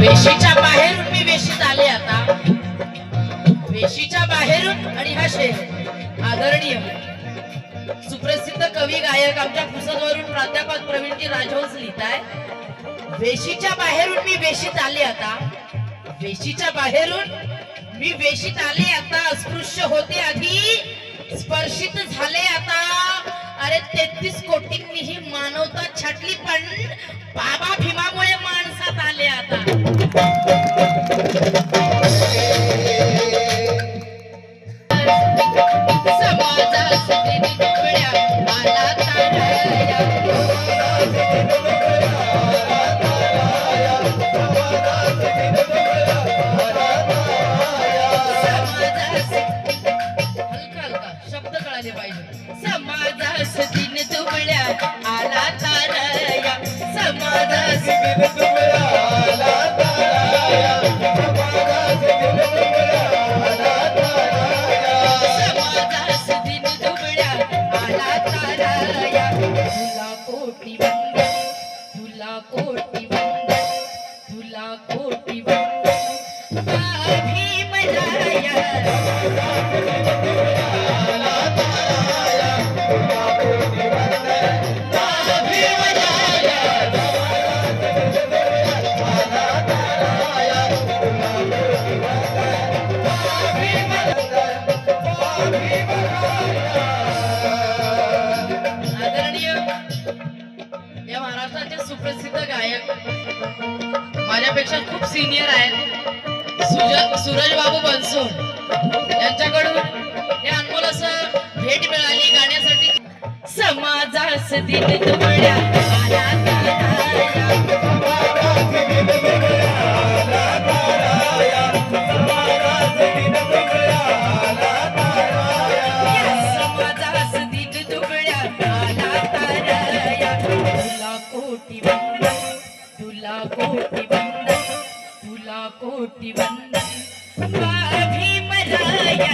वेशीच्या बाहेरून मी वेशीत आले आता, वेशीच्या बाहेरून. आणि हा शेर आदरणीय सुप्रसिद्ध कवी गायक आमच्या पुसदवरून प्राध्यापक प्रवीणजी राजहंस लिहिताय. वेशीच्या बाहेरून मी वेशीत आले आता, वेशीच्या बाहेरून मी वेशीत आले आता. अस्पृश्य होते आधी, स्पर्शित झाले आता. अरे 33 कोटींनी ही मानवता छाटली, पण बाबा भीमामुळे माणसात आले आता. शब्द कळाले पाहिजे. समाजास दिन दुबळ्या आला तारया, समाजास दिन दुबळ्या आला तारया, समाजास दिन दुबळ्या आला तारया, समाजास दिन दुबळ्या आला तारया. तुला कोटी वंदन, तुला कोटी वंदन, तुला कोटी वंदन भीमराया. या महाराष्ट्राचे सुप्रसिद्ध गायक माझ्यापेक्षा खूप सिनियर आहेत, सूरज बाबू बनसोड यांच्याकडून हे अनमोल असं भेट मिळाली गाण्यासाठी. समाजास दिन दुबळ्या आला तारया, समाजास दिन दुबळ्या आला तारया, समाजास दिन दुबळ्या आला तारया, समाजास दिन दुबळ्या आला तारया. तुला कोटी वंदन, तुला कोटी वंदन, तुला कोटी वंदन भीमराया.